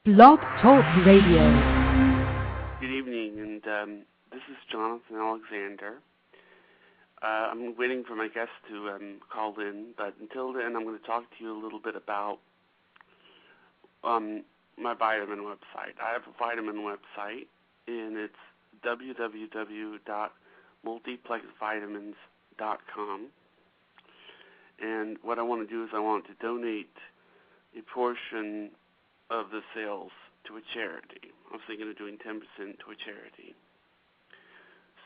Blog Talk Radio. Good evening, and this is Jonathan Alexander. I'm waiting for my guest to call in, but until then, I'm going to talk to you a little bit about my vitamin website. I have a vitamin website, and it's www.multiplexvitamins.com. And what I want to do is I want to donate a portion of the sales to a charity. I was thinking of doing 10% to a charity.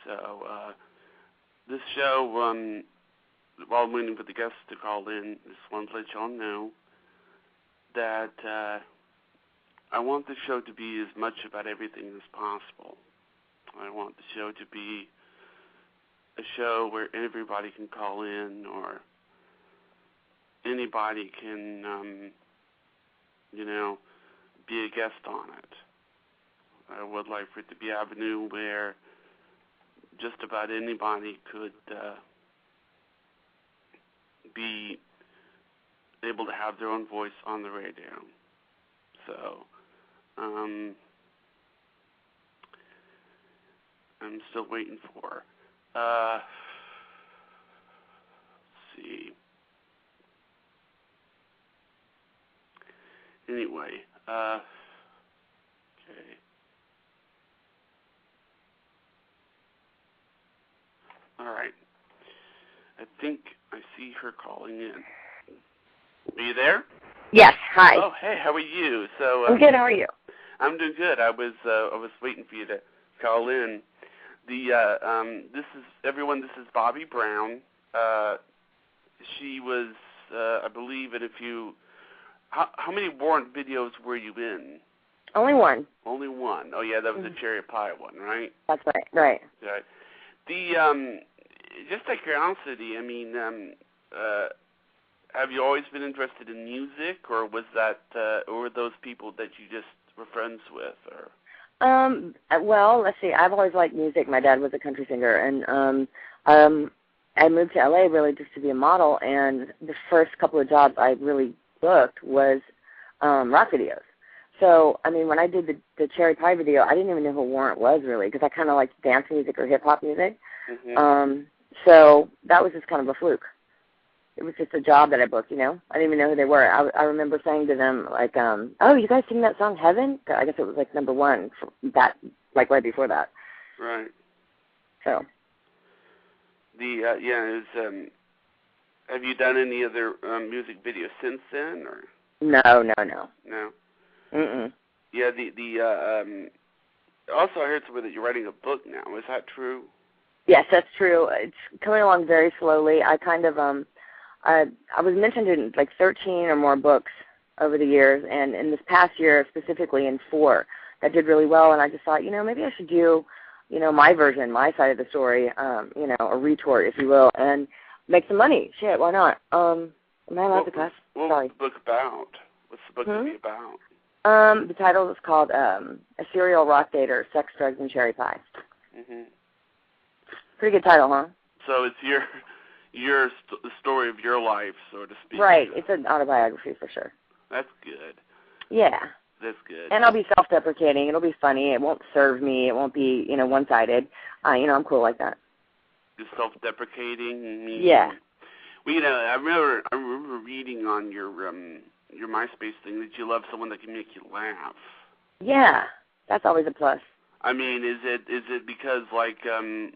So this show, while I'm waiting for the guests to call in, just want to let y'all know that I want the show to be as much about everything as possible. I want the show to be a show where everybody can call in, or anybody can, be a guest on it. I would like for it to be an avenue where just about anybody could be able to have their own voice on the radio. So, I'm still waiting for, let's see. Anyway, okay. All right. I think I see her calling in. Are you there? Yes. Hi. Oh, hey. How are you? So I'm good. How are you? I'm doing good. I was waiting for you to call in. This is everyone. This is Bobbie Brown. She was, I believe, in a few. How many warrant videos were you in? Only one. Only one. Oh yeah, that was the cherry pie one, right? That's right. Right. Right. The just out of curiosity, I mean, have you always been interested in music, or was that, or were those people that you just were friends with, or? Well, let's see. I've always liked music. My dad was a country singer, and I moved to LA really just to be a model. And the first couple of jobs I really booked was rock videos. So, I mean, when I did the cherry pie video, I didn't even know who Warrant was really, because I kind of liked dance music or hip hop music. Mm-hmm. So that was just kind of a fluke. It was just a job that I booked, I didn't even know who they were. I remember saying to them, like, oh, you guys sing that song Heaven? I guess it was, like, number one, that, like, right before that. Right. So. Have you done any other music videos since then, or? No. No? Mm-mm. Yeah, also I heard somewhere that you're writing a book now. Is that true? Yes, that's true. It's coming along very slowly. I kind of, I was mentioned in like 13 or more books over the years, and in this past year specifically in 4 that did really well, and I just thought, maybe I should do, my version, my side of the story, a retort, if you will, and make some money. Shit, why not? Am I allowed to cuss? Sorry. What's the book about? What's the book going to be about? The title is called A Serial Rock Dater, Sex, Drugs, and Cherry Pie. Mm-hmm. Pretty good title, huh? So it's the story of your life, so to speak. Right. It's an autobiography for sure. That's good. Yeah. That's good. And I'll be self-deprecating. It'll be funny. It won't serve me. It won't be, one-sided. I'm cool like that. You're self-deprecating? Yeah. Well, I remember reading on your MySpace thing that you love someone that can make you laugh. Yeah. That's always a plus. I mean, is it because, like, I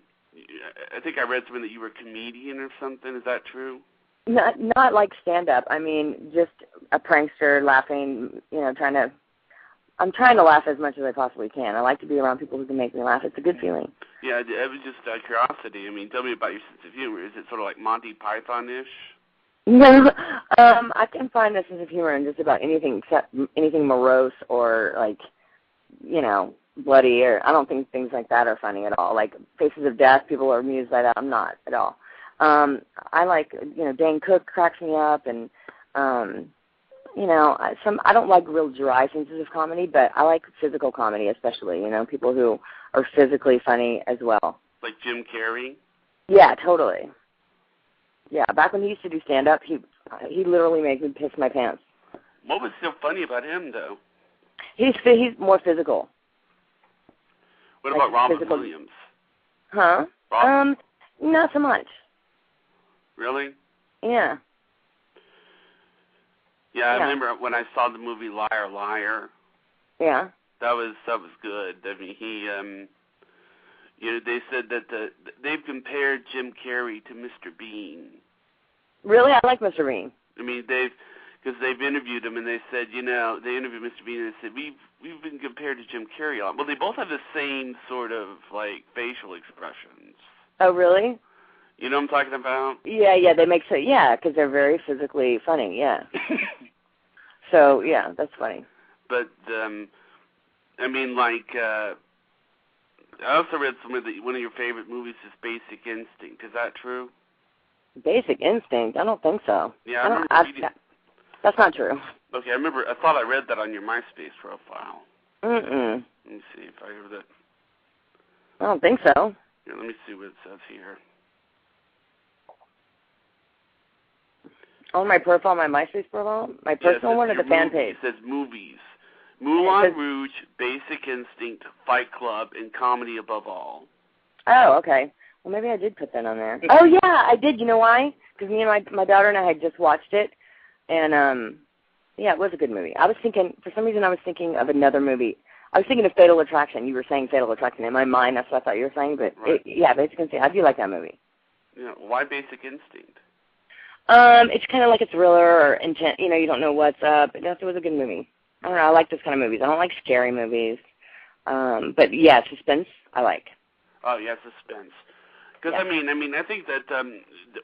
think I read something that you were a comedian or something. Is that true? Not like stand-up. I mean, just a prankster laughing, I'm trying to laugh as much as I possibly can. I like to be around people who can make me laugh. It's a good feeling. Yeah, it was just out of curiosity. I mean, tell me about your sense of humor. Is it sort of like Monty Python-ish? No, I can find a sense of humor in just about anything except anything morose or, like, bloody, or I don't think things like that are funny at all. Like Faces of Death, people are amused by that. I'm not at all. I like, Dane Cook cracks me up, and I don't like real dry senses of comedy, but I like physical comedy especially, people who are physically funny as well. Like Jim Carrey? Yeah, totally. Yeah, back when he used to do stand-up, he literally made me piss my pants. What was so funny about him, though? He's more physical. What Like about Robin physical. Williams? Huh? Robin? Not so much. Really? Yeah. Yeah, I remember when I saw the movie Liar, Liar. Yeah. That was good. I mean, he, they said that they've compared Jim Carrey to Mr. Bean. Really? I like Mr. Bean. I mean, because they've interviewed him, and they said, they interviewed Mr. Bean, and they said, we've been compared to Jim Carrey a lot. Well, they both have the same sort of, like, facial expressions. Oh, really? You know what I'm talking about? Yeah, they make because they're very physically funny, yeah. So, yeah, that's funny. But, I mean, like, I also read somewhere that one of your favorite movies is Basic Instinct. Is that true? Basic Instinct? I don't think so. Yeah, I remember reading. That's not true. Okay, I thought I read that on your MySpace profile. Mm-mm. Let me see if I heard that. I don't think so. Here, let me see what it says here. On my profile, my MySpace profile? My personal one or the fan page? It says movies. Moulin Rouge, Basic Instinct, Fight Club, and Comedy Above All. Oh, okay. Well, maybe I did put that on there. Oh, yeah, I did. You know why? Because me and my daughter and I had just watched it, and, yeah, it was a good movie. For some reason I was thinking of another movie. I was thinking of Fatal Attraction. You were saying Fatal Attraction. In my mind, that's what I thought you were saying, but, right. Basic Instinct. I do like that movie. Yeah, why Basic Instinct? It's kind of like a thriller or intent. You don't know what's up. It was a good movie. I don't know. I like those kind of movies. I don't like scary movies. But, yeah, suspense, I like. Oh, yeah, suspense. Because, yeah. I mean, I think that,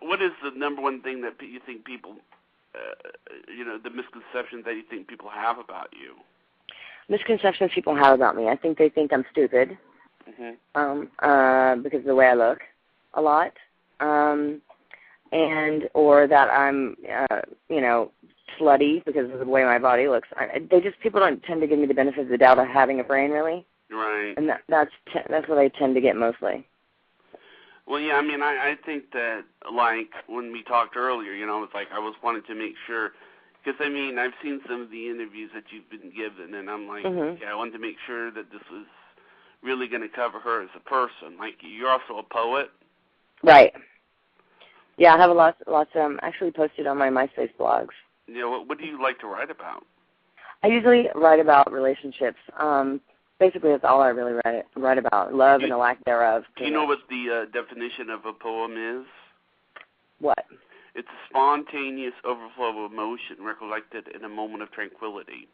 what is the number one thing that you think people, the misconceptions that you think people have about you? Misconceptions people have about me. I think they think I'm stupid. Mm-hmm. Because of the way I look a lot. Or that I'm, slutty because of the way my body looks. People don't tend to give me the benefit of the doubt of having a brain, really. Right. And that's what I tend to get mostly. Well, yeah, I mean, I think that, like, when we talked earlier, it's like I was wanting to make sure, because, I mean, I've seen some of the interviews that you've been given, and I'm like, mm-hmm. I wanted to make sure that this was really going to cover her as a person. Like, you're also a poet. Right. Yeah, I have lots actually posted on my MySpace blogs. Yeah, what do you like to write about? I usually write about relationships. Basically, that's all I really write about, love and the lack thereof. Do you know what the definition of a poem is? What? It's a spontaneous overflow of emotion recollected in a moment of tranquility.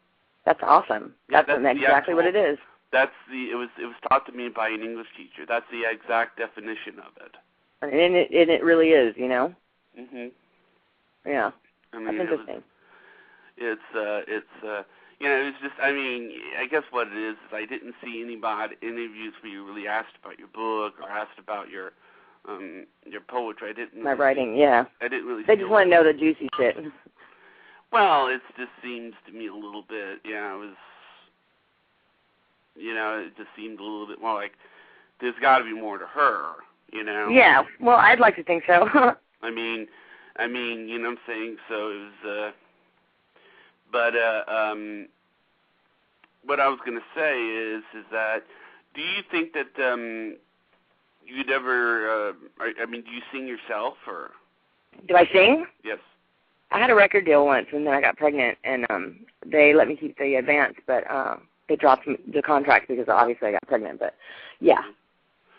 That's awesome. That's exactly what it is. It was taught to me by an English teacher. That's the exact definition of it. And it really is, Mhm. Yeah. I mean, that's interesting. It was just, I mean, I guess what it is I didn't see any interviews where you really asked about your book or asked about your poetry. I didn't. My writing, yeah. I didn't really. They just want to know the juicy shit. Well, it just seems to me a little bit, it was, it just seemed a little bit more like there's got to be more to her, Yeah, well, I'd like to think so. I mean, you know what I'm saying? So it was, but what I was going to say is that, do you think that you'd ever, do you sing yourself, or? Do I sing? Yes. I had a record deal once, and then I got pregnant, and they let me keep the advance, but they dropped the contract because obviously I got pregnant, but yeah. Mm-hmm.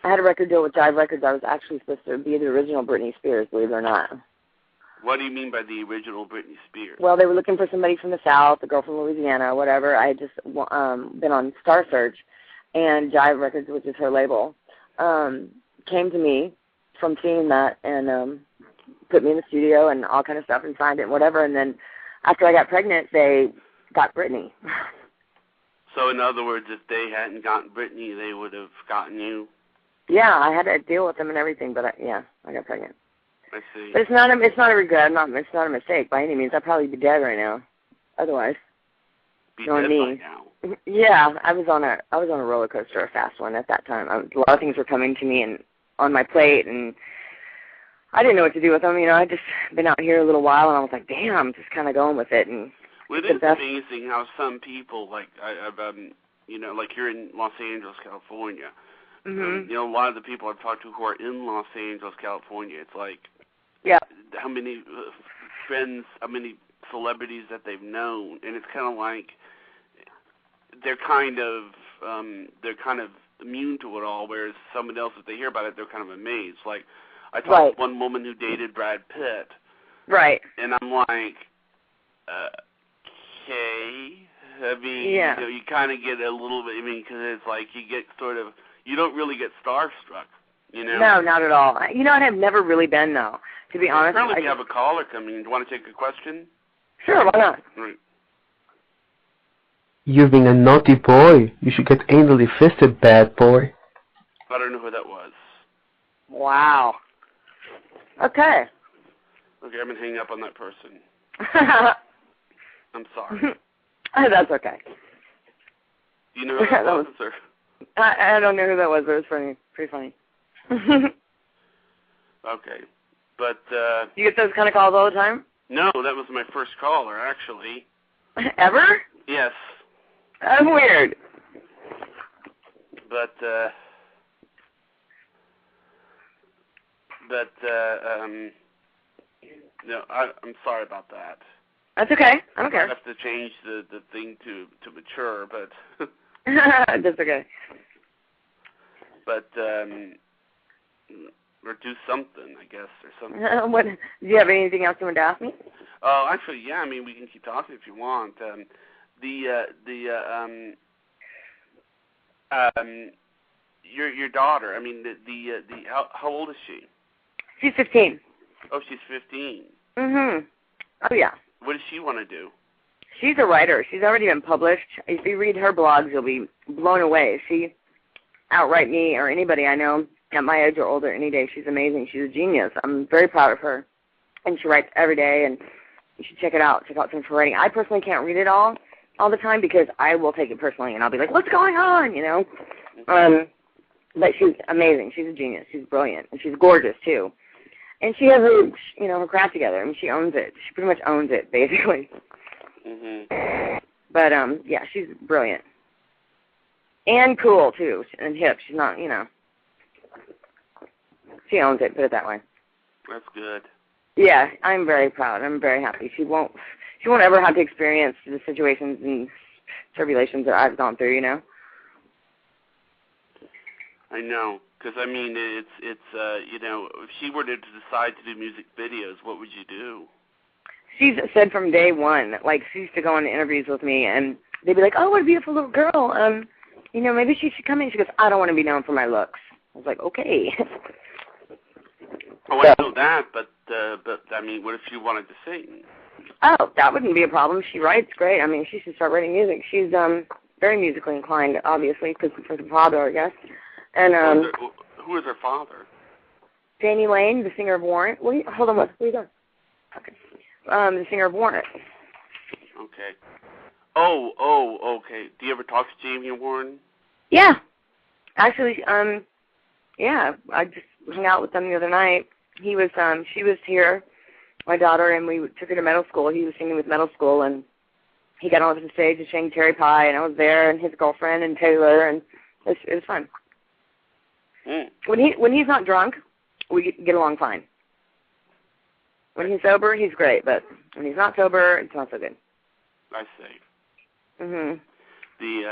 I had a record deal with Jive Records. I was actually supposed to be the original Britney Spears, believe it or not. What do you mean by the original Britney Spears? Well, they were looking for somebody from the South, a girl from Louisiana, whatever. I had just been on Star Search, and Jive Records, which is her label, came to me from seeing that and put me in the studio and all kind of stuff and signed it and whatever. And then after I got pregnant, they got Britney. So in other words, if they hadn't gotten Britney, they would have gotten you? Yeah, I had to deal with them and everything, but I got pregnant. I see. But it's not a regret. It's not a mistake by any means. I'd probably be dead right now. Otherwise, be dead by now. Yeah, I was on a roller coaster, a fast one at that time. A lot of things were coming to me and on my plate, and I didn't know what to do with them. I'd just been out here a little while, and I was like, damn, I'm just kind of going with it. And Well, it is amazing how some people, like I've like here in Los Angeles, California, Mm-hmm. a lot of the people I've talked to who are in Los Angeles, California, it's like, how many friends, how many celebrities that they've known, and it's kind of like they're kind of immune to it all, whereas someone else, if they hear about it, they're kind of amazed. Like, I talked to one woman who dated Brad Pitt. Right. And I'm like, okay. I mean, you kind of get a little bit, because it's like you get you don't really get starstruck, No, not at all. I've never really been, though, to be honest. Apparently we have a caller coming. Do you want to take a question? Sure, why not? Right. You've been a naughty boy. You should get anally fisted, bad boy. I don't know who that was. Wow. Okay. Okay, I'm going to hang up on that person. I'm sorry. That's okay. Do you know who that was? Or? I don't know who that was, but it was funny. Pretty funny. Okay. But, you get those kind of calls all the time? No, that was my first caller, actually. Ever? Yes. That's weird. But, no, I'm sorry about that. That's okay. I don't care. I have to change the thing to mature, but... That's okay. But, or do something, I guess, or something. What? Do you have anything else you want to ask me? Oh, actually, yeah. We can keep talking if you want. Your daughter. How old is she? She's 15. Oh, she's 15. Mhm. Oh yeah. What does she want to do? She's a writer. She's already been published. If you read her blogs, you'll be blown away. She outright me or anybody I know at my age or older any day. She's amazing. She's a genius. I'm very proud of her. And she writes every day, and you should check it out. Check out some of her writing. I personally can't read it all the time because I will take it personally, and I'll be like, what's going on, But she's amazing. She's a genius. She's brilliant. And she's gorgeous, too. And she has her craft together. I mean, she owns it. She pretty much owns it, basically. Mhm. But, yeah, she's brilliant. And cool, too, and hip. She's not, she owns it, put it that way. That's good. Yeah, I'm very proud. I'm very happy. She won't ever have to experience the situations and tribulations that I've gone through, I know, because it's if she were to decide to do music videos, what would you do? She's said from day one, like she used to go on interviews with me, and they'd be like, "Oh, what a beautiful little girl. Maybe she should come in." She goes, "I don't want to be known for my looks." I was like, "Okay." Oh, I know that, but what if she wanted to sing? Oh, that wouldn't be a problem. She writes great. She should start writing music. She's very musically inclined, obviously, because of her father, I guess. And who is her father? Danny Lane, the singer of Warrant. Hold on, what are you doing? Okay. The singer of Warrant. Okay. Oh, okay. Do you ever talk to Jamie Warren? Yeah. Actually, yeah, I just hung out with them the other night. She was here, my daughter, and we took her to middle school. He was singing with middle school, and he got on the stage to sing Cherry Pie, and I was there, and his girlfriend, and Taylor, and it was fun. Mm. When he's not drunk, we get along fine. When he's sober, he's great, but when he's not sober, it's not so good. I see. Mhm. Do you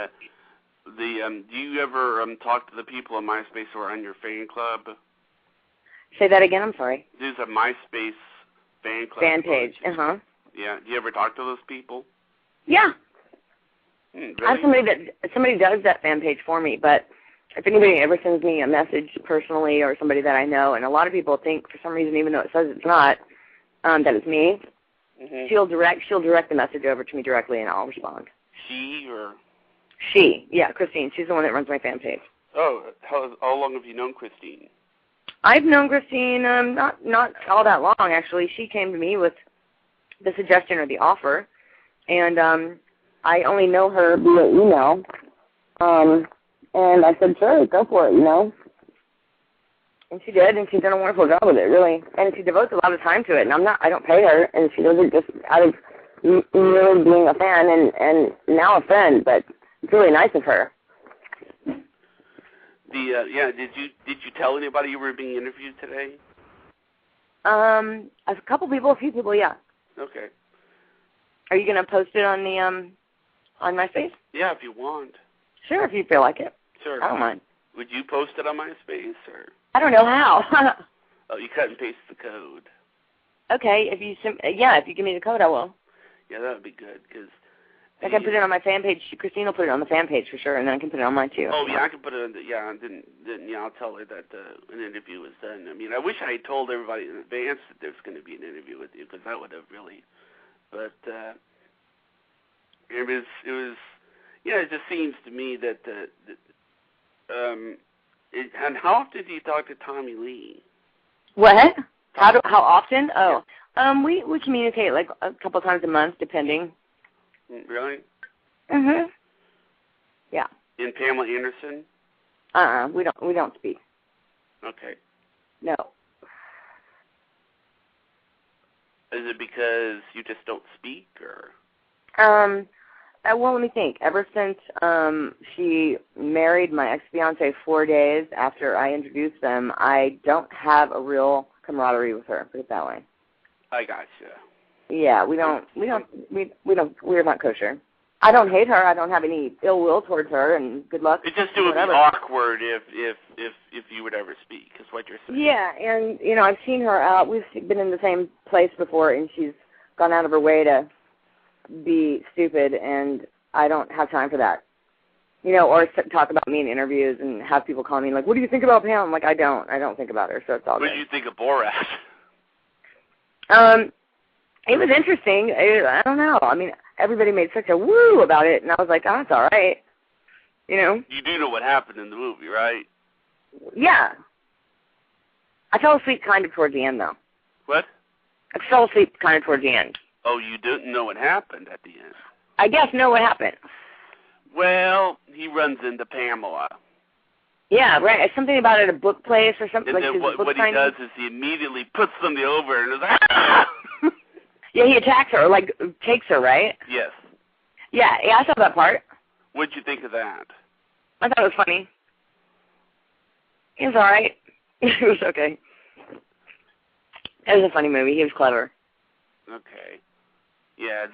ever talk to the people on MySpace who are on your fan club? Say that again. I'm sorry. There's a MySpace fan club. Fan page. Yeah. Do you ever talk to those people? Yeah. Really? I have somebody does that fan page for me, but if anybody ever sends me a message personally or somebody that I know, and a lot of people think for some reason, even though it says it's not, that it's me, mm-hmm. she'll direct the message over to me directly, and I'll respond. She or? She, yeah, Christine. She's the one that runs my fan page. Oh, how long have you known Christine? I've known Christine not all that long, actually. She came to me with the suggestion or the offer, and I only know her via email. And I said, sure, go for it, And she did, and she's done a wonderful job with it, really. And she devotes a lot of time to it, and I don't pay her, and she does it just out of really being a fan and now a friend, but it's really nice of her. Did you tell anybody you were being interviewed today? A few people, yeah. Okay. Are you gonna post it on the on MySpace? Yeah, if you want. Sure, if you feel like it. Sure. I don't mind. Would you post it on MySpace or? I don't know how. Oh, you cut and paste the code. Okay, if you give me the code, I will. Yeah, that would be good because. I can put it on my fan page. Christine will put it on the fan page for sure, and then I can put it on mine too. Oh yeah, I can put it on. I'll tell her that an interview was done. I mean, I wish I had told everybody in advance that there's going to be an interview with you, because that would have really. But it was. Yeah, it just seems to me that and how often do you talk to Tommy Lee? What? How often? Oh, yeah. We communicate like a couple times a month, depending. Really? Mhm. Yeah. And Pamela Anderson? We don't speak. Okay. No. Is it because you just don't speak, or? Well, let me think. Ever since she married my ex-fiance 4 days after I introduced them, I don't have a real camaraderie with her. Put it that way. I gotcha. Yeah, we're not kosher. I don't hate her. I don't have any ill will towards her, and good luck. It just would be awkward if you would ever speak, is what you're saying. Yeah, and I've seen her out. We've been in the same place before, and she's gone out of her way to be stupid, and I don't have time for that. Or talk about me in interviews and have people call me like, "What do you think about Pam?" I'm like, I don't think about her, so it's all good. What do you think of Borat? It was interesting. I don't know. I mean, everybody made such a woo about it, and I was like, oh, it's all right. You do know what happened in the movie, right? Yeah. I fell asleep kind of towards the end, though. What? I fell asleep kind of towards the end. Oh, you didn't know what happened at the end? I guess know what happened. Well, he runs into Pamela. Yeah, right. It's something about at a book place or something. And like then what he does is he immediately puts somebody over and is like, ah! Yeah, he attacks her, like takes her, right? Yes. Yeah, I saw that part. What'd you think of that? I thought it was funny. It was all right. It was okay. It was a funny movie. He was clever. Okay. Yeah,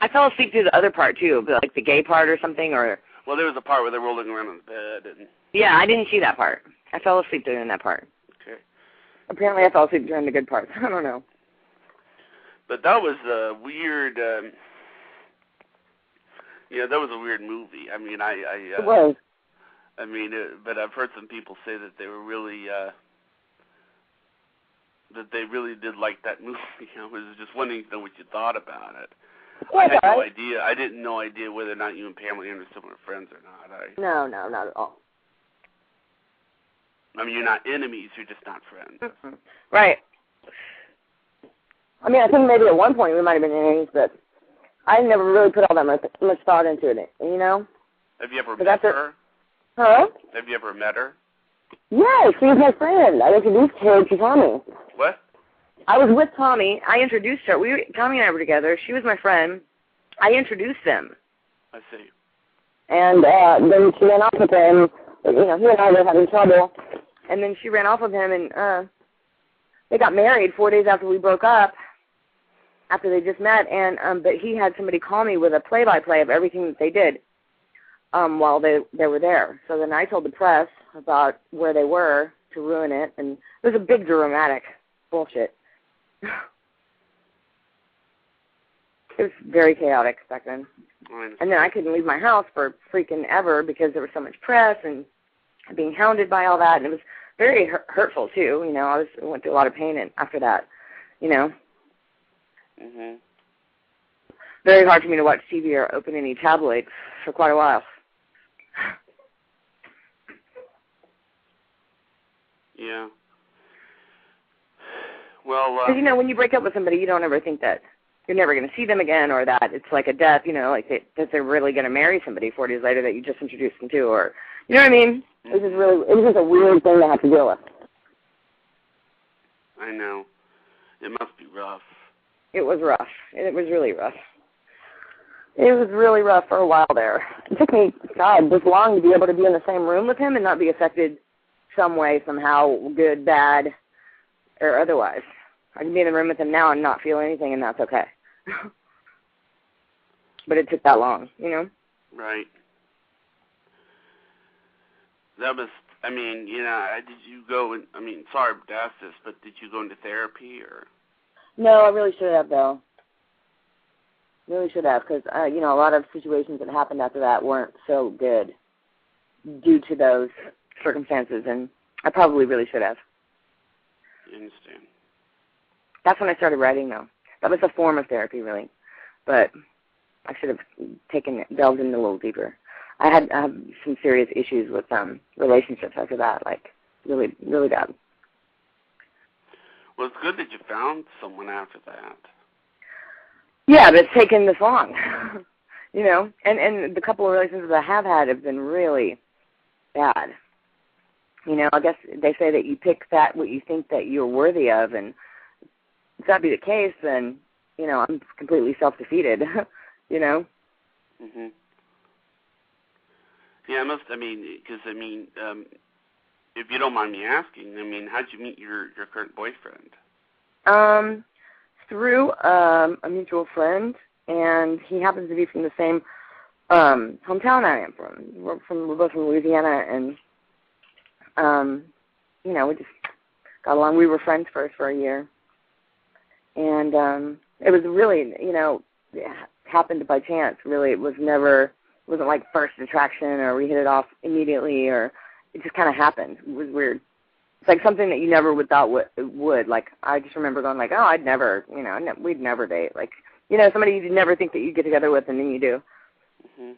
I fell asleep through the other part, too, like the gay part or something, or... Well, there was a part where they're rolling around on the bed and... Yeah, I didn't see that part. I fell asleep during that part. Okay. Apparently I fell asleep during the good parts. I don't know. But that was a weird... that was a weird movie. I mean, it was. I mean, but I've heard some people say that they were really... that they really did like that movie. I was just wondering to know what you thought about it. Yeah, I had no idea. I didn't no idea whether or not you and Pamela Anderson were friends or not. No, not at all. I mean, you're not enemies. You're just not friends. Mm-hmm. Right. I mean, I think maybe at one point we might have been enemies, but I never really put all that much thought into it, Have you ever met her? Huh? Have you ever met her? Yeah, she was my friend. I introduced her to Tommy. What? I was with Tommy. I introduced her. Tommy and I were together. She was my friend. I introduced them. I see. And then she ran off with him. He and I were having trouble. And then she ran off with him, and they got married 4 days after we broke up, after they just met. And but he had somebody call me with a play-by-play of everything that they did while they were there. So then I told the press about where they were to ruin it, and it was a big dramatic bullshit. It was very chaotic back then. And then I couldn't leave my house for freaking ever because there was so much press and being hounded by all that, and it was very hurtful too. I went through a lot of pain after that. Mhm. Very hard for me to watch TV or open any tabloids for quite a while. Yeah. Well, because when you break up with somebody, you don't ever think that you're never going to see them again, or that it's like a death. Like that they're really going to marry somebody 4 days later that you just introduced them to, or you know what I mean? Mm-hmm. It was just a weird thing to have to deal with. I know. It must be rough. It was rough. It was really rough. It was really rough for a while there. It took me, God, this long to be able to be in the same room with him and not be affected some way, somehow, good, bad, or otherwise. I can be in the room with him now and not feel anything, and that's okay. But it took that long, you know? Right. That was, I mean, you know, did you go, I mean, sorry to ask this, but did you go into therapy or? No, I really should have, though. Really should have, because, you know, a lot of situations that happened after that weren't so good due to those circumstances, and I probably really should have. I understand. That's when I started writing, though. That was a form of therapy, really, but I should have delved in a little deeper. I had some serious issues with relationships after that, like really, really bad. Well, it's good that you found someone after that. Yeah, but it's taken this long, you know, and the couple of relationships I have had have been really bad. You know, I guess they say that you pick that what you think that you're worthy of, and if that be the case, then, you know, I'm completely self-defeated, you know. Mhm. Yeah, if you don't mind me asking, I mean, how'd you meet your current boyfriend? Through a mutual friend, and he happens to be from the same hometown I am from. We're both from Louisiana, and you know, we just got along. We were friends first for a year, and it was really, you know, it happened by chance. Really, it wasn't like first attraction or we hit it off immediately, or it just kind of happened. It was weird. It's like something that you never would thought would. Like, I just remember going like, oh, I'd never, you know, we'd never date. Like, you know, somebody you'd never think that you'd get together with, and then you do. Mhm.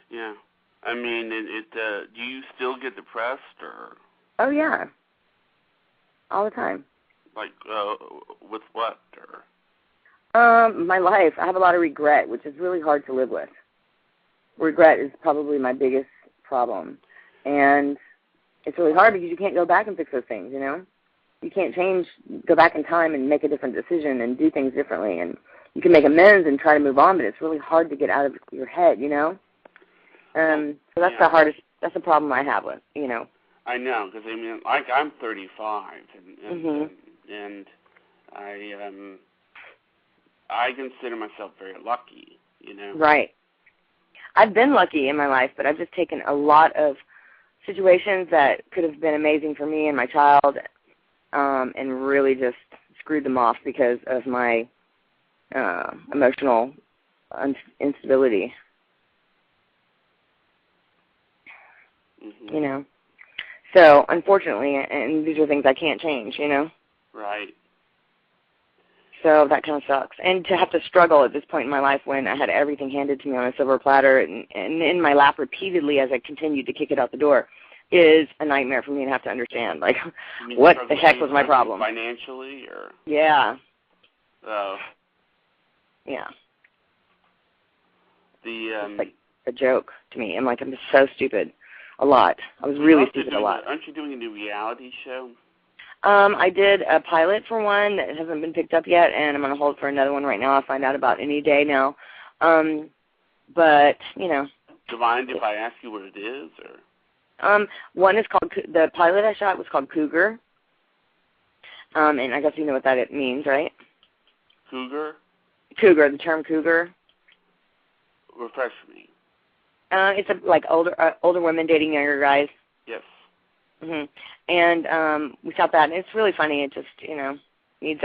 Yeah. I mean, do you still get depressed or? Oh, yeah. All the time. Like, with what or? My life. I have a lot of regret, which is really hard to live with. Regret is probably my biggest problem. And it's really hard because you can't go back and fix those things, you know? You can't go back in time and make a different decision and do things differently. And you can make amends and try to move on, but it's really hard to get out of your head, you know? So that's the hardest, that's the problem I have with, you know? I know, because, I mean, like, I'm 35, and I consider myself very lucky, you know? Right. I've been lucky in my life, but I've just taken a lot of situations that could have been amazing for me and my child, and really just screwed them off because of my emotional instability. You know? So, unfortunately, and these are things I can't change, you know? Right. So that kind of sucks. And to have to struggle at this point in my life when I had everything handed to me on a silver platter and in my lap repeatedly as I continued to kick it out the door is a nightmare for me to have to understand. Like, what the heck was my problem? Financially, or? Yeah. Oh. Yeah. It's like a joke to me. I'm just so stupid. A lot. I was really stupid a lot. Aren't you doing a new reality show? I did a pilot for one that hasn't been picked up yet, and I'm on hold for another one right now. I'll find out about any day now. But, you know. Do you mind if I ask you what it is? Or? One is called, the pilot I shot was called Cougar. And I guess you know what that means, right? Cougar? Cougar, the term cougar. Refresh me. It's older women dating younger guys. Yes. And we shot that, and it's really funny. It just, you know, needs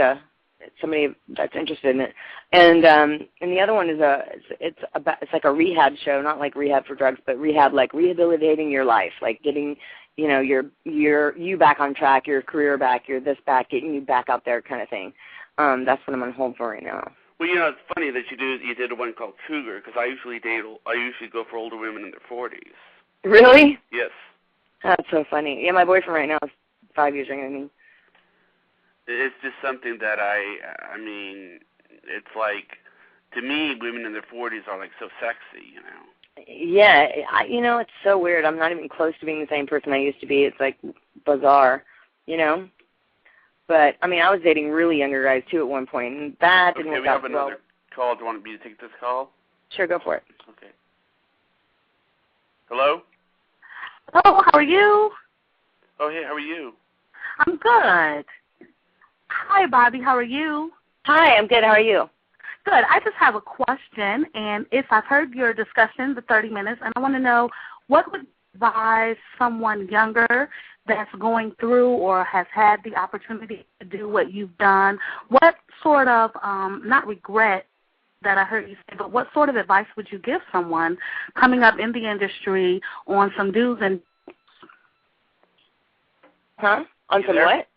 somebody that's interested in it. And the other one is it's like a rehab show, not like rehab for drugs, but rehab like rehabilitating your life, like getting, you know, you back on track, your career back, your this back, getting you back out there kind of thing. That's what I'm on hold for right now. Well, you know, it's funny that you did one called Cougar, because I usually go for older women in their 40s. Really? Yes. That's so funny. Yeah, my boyfriend right now is 5 years younger than me. It's just something that I mean, it's like, to me, women in their 40s are like so sexy, you know. Yeah, you know, it's so weird. I'm not even close to being the same person I used to be. It's like bizarre, you know. But, I mean, I was dating really younger guys, too, at one point, and that didn't work out well. We have another call. Do you want me to take this call? Sure, go for it. Okay. Hello? Hello, how are you? Oh, hey, how are you? I'm good. Hi, Bobbie, how are you? Hi, I'm good. How are you? Good. I just have a question, and if I've heard your discussion, the 30 minutes, and I want to know what would advise someone younger that's going through or has had the opportunity to do what you've done, what sort of, not regret that I heard you say, but what sort of advice would you give someone coming up in the industry on some do's and Huh? On some what?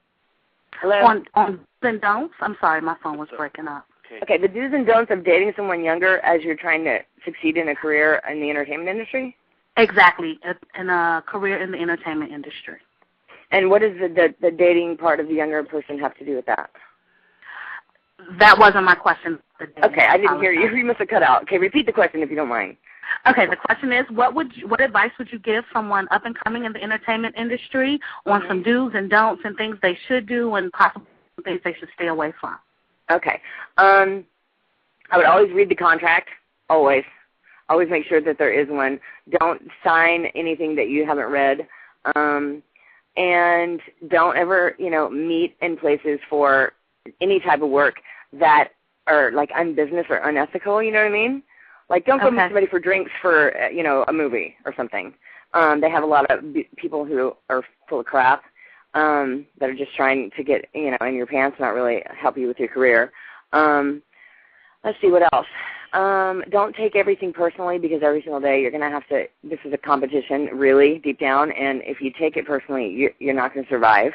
Hello? On do's and don'ts? I'm sorry, my phone was breaking up. Okay, the do's and don'ts of dating someone younger as you're trying to succeed in a career in the entertainment industry? Exactly, in a career in the entertainment industry. And what does the dating part of the younger person have to do with that? That wasn't my question. Okay, I didn't hear you. You must have cut out. Okay, repeat the question if you don't mind. Okay, the question is, what advice would you give someone up and coming in the entertainment industry on some do's and don'ts and things they should do and possibly things they should stay away from? Okay. I would always read the contract, always. Always make sure that there is one. Don't sign anything that you haven't read. And don't ever, meet in places for any type of work that are like unbusiness or unethical, you know what I mean? Like don't go meet somebody for drinks for, a movie or something. They have a lot of people who are full of crap that are just trying to get, in your pants, not really help you with your career. Let's see, what else? Don't take everything personally because every single day you're going to have to, this is a competition really deep down, and if you take it personally, you're not going to survive.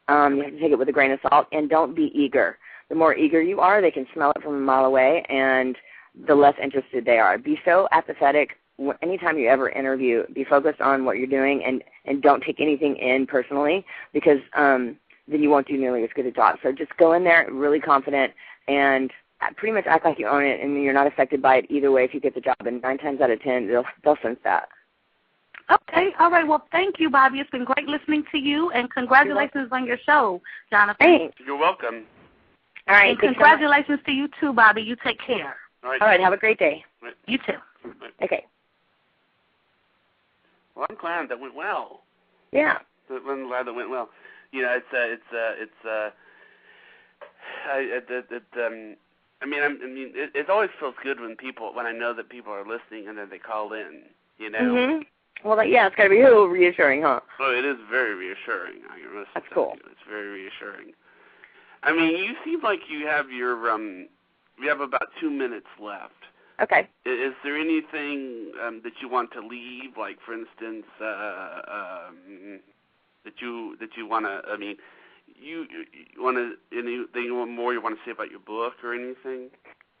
You have to take it with a grain of salt, and don't be eager. The more eager you are, they can smell it from a mile away, and the less interested they are. Be so apathetic. Anytime you ever interview, be focused on what you're doing and don't take anything in personally because then you won't do nearly as good a job. So just go in there really confident and pretty much act like you own it and you're not affected by it either way if you get the job. And 9 times out of 10, they'll sense that. Okay. All right. Well, thank you, Bobbie. It's been great listening to you, and congratulations on your show, Jonathan. Thanks. You're welcome. All right. And congratulations to you, too, Bobbie. You take care. All right. Have a great day. Right. You too. Right. Okay. Well, I'm glad that went well. Yeah. I'm glad that went well. It always feels good when I know that people are listening and that they call in. Mhm. Well, it's got to be a little reassuring, huh? Oh, it is very reassuring. That's cool. It's very reassuring. I mean, you seem like you have you have about 2 minutes left. Okay. Is there anything that you want to leave, like for instance, that you want to? I mean, you want to anything more you want to say about your book or anything?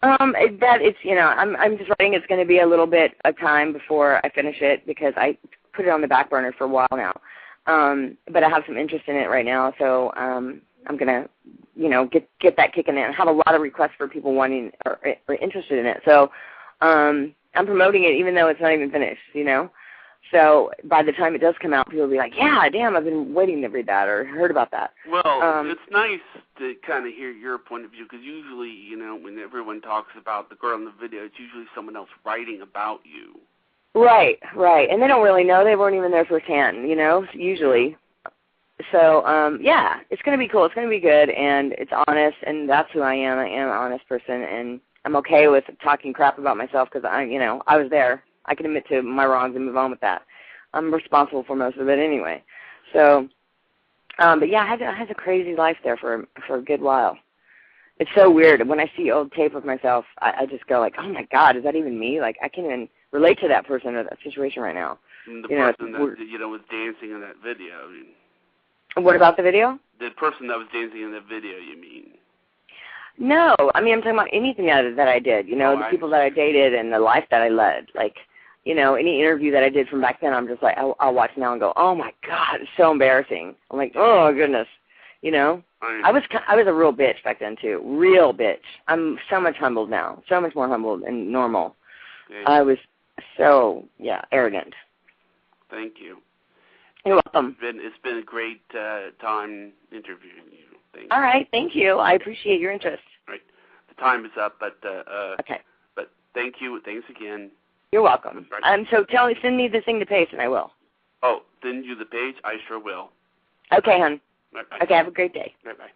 I'm just writing. It's going to be a little bit of time before I finish it because I put it on the back burner for a while now. But I have some interest in it right now, so I'm going to, get that kicking in. I have a lot of requests for people wanting or interested in it. So I'm promoting it even though it's not even finished, So by the time it does come out, people will be like, yeah, damn, I've been waiting to read that or heard about that. Well, it's nice to kind of hear your point of view because usually, when everyone talks about the girl in the video, it's usually someone else writing about you. Right. And they don't really know. They weren't even there firsthand, usually. So, it's going to be cool. It's going to be good, and it's honest, and that's who I am. I am an honest person, and I'm okay with talking crap about myself because, I was there. I can admit to my wrongs and move on with that. I'm responsible for most of it anyway. So, but yeah, I had a crazy life there for a good while. It's so weird. When I see old tape of myself, I just go like, oh my God, is that even me? Like, I can't even relate to that person or that situation right now. The person that was dancing in that video. What about the video? The person that was dancing in that video, you mean? No, I'm talking about anything that I did. The people that I dated and the life that I led. Like, any interview that I did from back then, I'm just like, I'll watch now and go, oh my God, it's so embarrassing. I'm like, oh goodness, I was a real bitch back then too, real bitch. I'm so much humbled now, so much more humbled and normal. Okay. I was so arrogant. Thank you. You're welcome. It's been a great time interviewing you. thing. All right, thank you. I appreciate your interest. Right. The time is up, but okay. But thank you. Thanks again. You're welcome. Right. So send me the thing to paste, and I will. Oh, send you the page? I sure will. Okay, hon. Bye-bye. Okay, have a great day. Bye-bye.